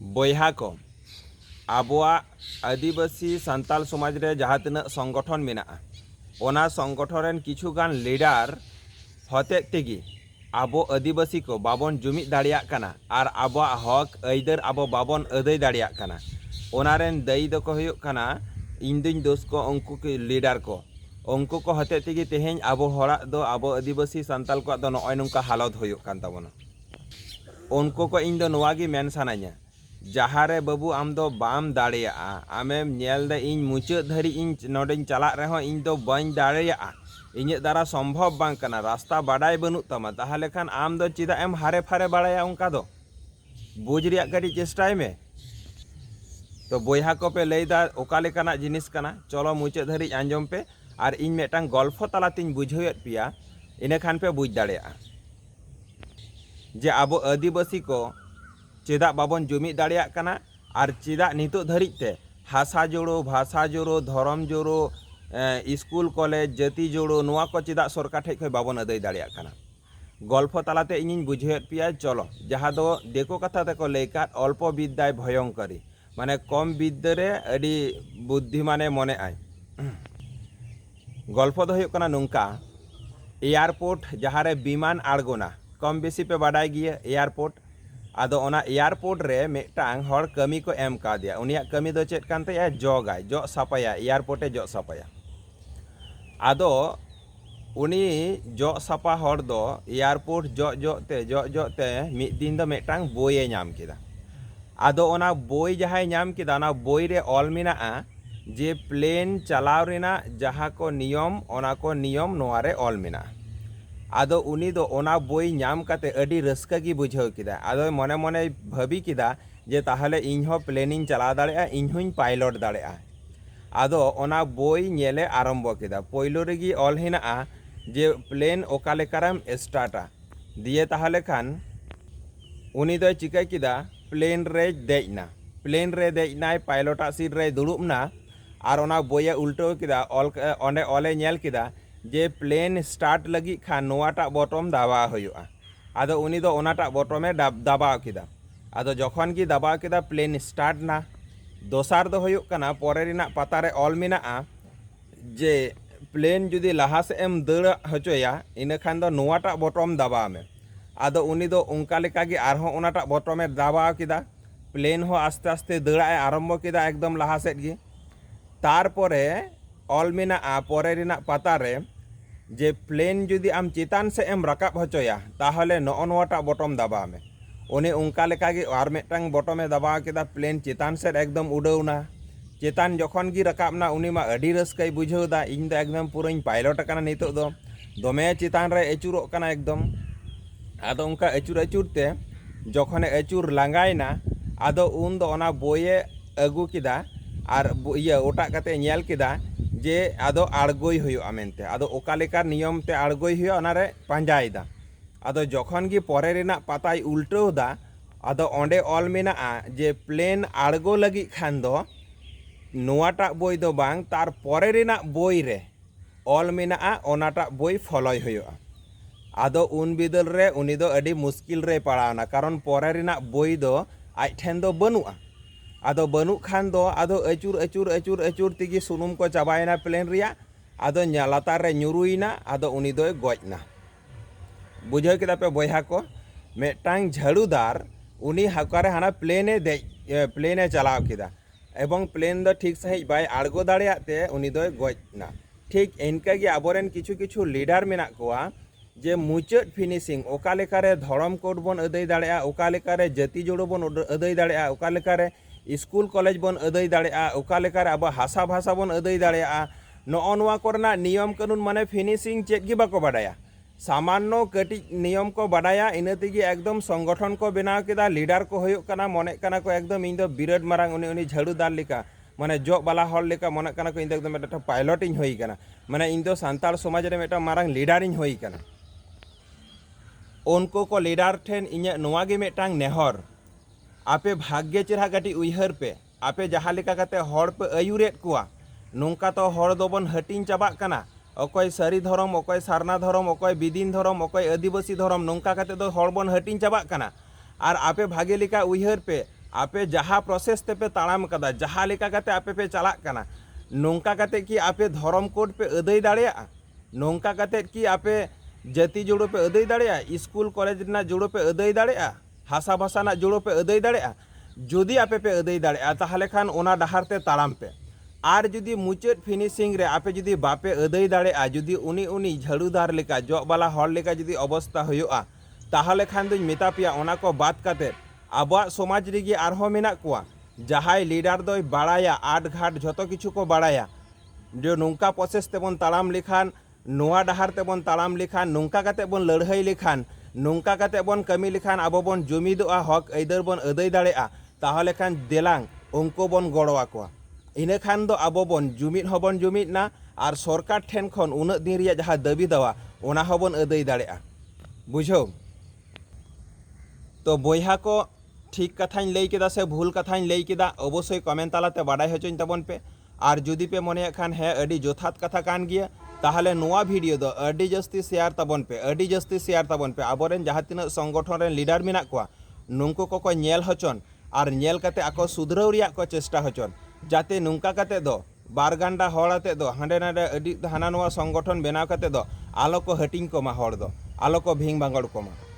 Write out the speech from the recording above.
बयहा को आबोआ आदिवासी सान्ताल समाज रे जहाँ तिनाक संगठन मेनाआ ओना संगठन रेन किछुगान लीडर हते तेगी आबो आदिवासी को बाबन जुमिद दाड़ियाग काना आर आबोआ हक आइदार आबो बाबन अदै दाड़ियाग काना ओना रेन दायी दो को हुयुग काना इन दुñ दोष को उनको के लीडर को उनको को हते तेगी तेहेñ आबो हराग दो आबो आदिवासी सान्ताल को दो नय नोंका हालत हुयुग कान ताबोना उनको को इन दो नोवा गे मेन सानाña जहारे बाबू आम दो बाम दाड़ेयाआ आमेम नेल दे इन मुचाद धारी इन नोडेñ चालाग रेहों इन दो बाñ दाड़ेयाआ इᱧᱟᱹᱜ द्वारा सम्भव बांग काना रास्ता बाडाय बनुग तामा ताहले खान आम दो चिदा एम हारे फारे बाड़ाया उनका दो बुझ रिया कटी चेष्टाय में तो बयहा को पे लैदा ओका लेकाना जिनिस काना चलो मुचाद धारी आंजम पे और इन मेटांग गल्प तालातिन बुझावेद पेया इने खान पे बुझ दाड़ेयाआ जे आबो आदिवासी को चेदा बाबन जुमिद दाड़ेयाग काना और चेदा नितो धारिते हासा जोड़ो भाषा जोड़ो धर्म जोड़ो स्कूल कॉलेज जाति जोड़ो नोआ को चेदा सरकार ठेज खय बाबन अदै दाड़ेयाग काना गल्प तालाते इनिñ बुझावेद पेया चलो जहाँ दो देखो कथा तेको लैकात अल्प विद्याय भयंकरी माने कम विद्या रे अडी बुद्धिमाने मने आय गल्प दो हुयुग काना नोंका एयरपोर्ट जहाँ रे विमान आड़गोना कम बेसी पे बाडाय गिया एयरपोर्ट आदो ओना एयरपोर्ट रे मेटांग हर कमी को एम कादिया उनिया कमी दो चेद कान ताया जगाय जग सापाया एयरपोर्टे जग सापाया आदो उनी जग सापा हर दो एयरपोर्ट जग ते मिद दिन दो मेटांग बोये नाम केदा आदो ओना बोई जहाय नाम केदा ओना बोई रे ऑल मेनाआ जे प्लेन चलाव रेना जहाँ को नियम ओना को नियम नोआ रे ऑल मेनाआ आदो उनी दो ओना बोई नाम काते अडी रस्का गी बुझाव केदा आदो मने मने भाबी केदा जे ताहले इñ हो प्लेनिंग चला दाड़ेया इñ होñ पायलट दाड़ेया आदो ओना बोई नेले आरम्भ केदा पयलो रेगी ऑल हेनाआ जे प्लेन ओका लेकाराम स्टार्टा दिए ताहले खान उनी दो चिका केदा प्लेन रे देजना प्लेन रे देजनाय पायलटा सीट रे दुड़ुबना और ओना बोये उल्टो केदा ऑल ओंडे ऑले नेल केदा जे प्लेन स्टार्ट लगी खान नोआटा बटम दाबा हुयुआ आदो उनी दो ओनाटा बटमे दाबा केदा आदो जखन की दाबा केदा प्लेन स्टार्ट ना दोसार दो हुयुग काना परे रिना पाता रे ऑल मेनाआ जे प्लेन जुदी लाहा से एम दड़ हचोया इना खान दो नोआटा बटम दाबा में आदो उनी दो उनका लेका गे आरहों ओनाटा बटमे दाबा केदा प्लेन हो आस्ते आस्ते दड़ाय आरम्भ केदा एकदम लाहा सेद गे तारपरे ऑल मेनाआ परे रिना पाता रे जे प्लेन जुदी आम चेतान से एम रकाब हचोया ताहले नोआटा बटम दाबा में उनी उनका लेका गे आर मेटांग बटमे दाबा केदा प्लेन चेतान से एकदम उड़ावना चेतान जखन गी रकाबना उनी मा अडी रस्काय बुझावदा इñ दो एकदम पुराñ पायलट काना नितो दो दमे चेतान रे अचुरोग काना एकदम आदो उनका अचुर अचुरते जखने अचुर लांगायना आदो उन दो ओना बोये अगु केदा और इया ओटा काते नेल केदा जे आदो आड़गोय हुयुआ मेनते आदो ओका लेकार नियम ते आड़गोय हुयुआ ओनारे पांजायदा आदो जखन गी परे रिना पाताय उल्टावदा आदो ओंडे ऑल मेनाआ जे प्लेन आड़गो लगी खान दो नोआटा बोई दो बांग तार परे रिना बोई रे ऑल मेनाआ ओनाटा बोई फॉलोय हुयुआ आदो उन बिदल रे उनी दो अडी मुश्किल रे पड़ावना कारण परे रिना बोई दो आज ठेन दो बनुआ आदो बनू खान दो आदो अचुर अचुर अचुर अचुर तेगी सुनुम को चाबायना प्लेन रिया आदो लातार रे nyuruयना आदो उनी दो गजना बुझाव केदा पे बयहा को मेटांग झाड़ूदार उनी हाकारे हाना प्लेने चलाव केदा एवं प्लेन दो ठीक सही बाय आड़गो दाड़ेयाते उनी दो गजना ठीक इनका गे आबोरेन किछु किछु लीडर मेना कोआ जे मुचाद फिनिशिंग ओका लेकारे धर्म कोड बन अदै दाड़ेया ओका लेकारे जाति जोड़ो बन अदै दाड़ेया ओका लेकारे स्कूल कॉलेज बन अदै दाड़ेया ओका लेकारे अब हासा भाषा बन अदै दाड़ेया नोआ नोआ कोरना नियम कानून माने फिनिशिंग चेक गी बाको बाडाया सामान्य कटी नियम को बाडाया इना तेगी एकदम संगठन को बनाव केदा लीडर को हुयुग काना मने काना को एकदम इन दो बिराट मारांग उनी झाड़ूदार लेका माने जग बाला हर लेका मने काना को इन दो एकदम मेटा पायलट इन होई काना माने इन दो सान्ताल समाज रे मेटा मारांग लीडर इन होई काना उनको को लीडर ठेन इᱧᱟᱹᱜ नोआ गे मेटांग नेहर आपे भाग्य चेहरा कटी उयहर पे आपे जहाँ लेका काते हर पे आयुरेद कुआ नोंका तो हर दोबन हटिंग चाबाग काना अकय सारी धर्म अकय सारना धर्म अकय बिदिन धर्म अकय आदिवासी धर्म नोंका काते दो हर बन हटिंग चाबाग काना और आपे भागे लेका उयहर पे आपे जहाँ प्रोसेस ते पे ताड़ाम कदा जहाँ लेका कते आपे पे चलाक कना नोंका कते कि आपे धर्म कोड पे अदै दाड़ेया नोंका कते कि आपे जाति जुड़ो पे अदै दाड़ेया स्कूल कॉलेज ना जुड़ो पे अदै दाड़ेया हासा भाषा ना जुड़ो पे अदै दाड़ेया जुदी आपे पे अदै दाड़ेया ताहले खान ओना डाहार ते ताड़ाम पे आर जुदी मुचाद फिनिशिंग रे आपे जुदी बापे अदै दाड़ेया जुदी उनी झाड़ूदार लेका जॉबाला हर लेका जुदी अवस्था हुयुआ ताहले खान दुñ मेता पेया ओना को बात काते आबोआ समाज रेगी आरहो मेना कोआ जहाय लीडर दोय बाड़ाया आट घाट झतो किछु को बाड़ाया जो नौका प्रोसेस तेबन ताड़ाम लेखान नोआ डाहार तेबन ताड़ाम लेखान नौका काते बन लड़ाई लेखान नौका काते बन कमी लेखान आबो बन जुमिदोआ हक आइदार बन अदै दाड़ेया ताहले खान देलांग उनको बन गड़ोआ कोआ इने खान दो आबो बन जुमिद हबन जुमिद ना आर सरकार ठेन खन उना दिन रिया जहाँ दाबी दावा ओना हबन अदै दाड़ेया बुझो तो बयहा को ठीक कथाñ लई केदा से भूल कथाñ लई केदा अवश्य कमेंट तालाते बाडाय हचोñ ताबन पे और जुदी पे मने खान है अडी जोथात कथा कान गिया ताहले नोआ वीडियो दो अडी जस्ती शेयर ताबन पे अडी जस्ती शेयर ताबन पे आबोरेन जहाँ तिना संगठन रेन लीडर मेना कोआ नुंको को नेल हचन और नेल काते आको सुधराव रिया को चेष्टा हचन जाते नुंका काते दो बारगांडा हड़ाते दो हांडे नाडे अडी हाना नोआ संगठन बनाव काते दो आलो को हटिंग कोमा हड़ दो आलो को भिंग बांगड़ कोमा।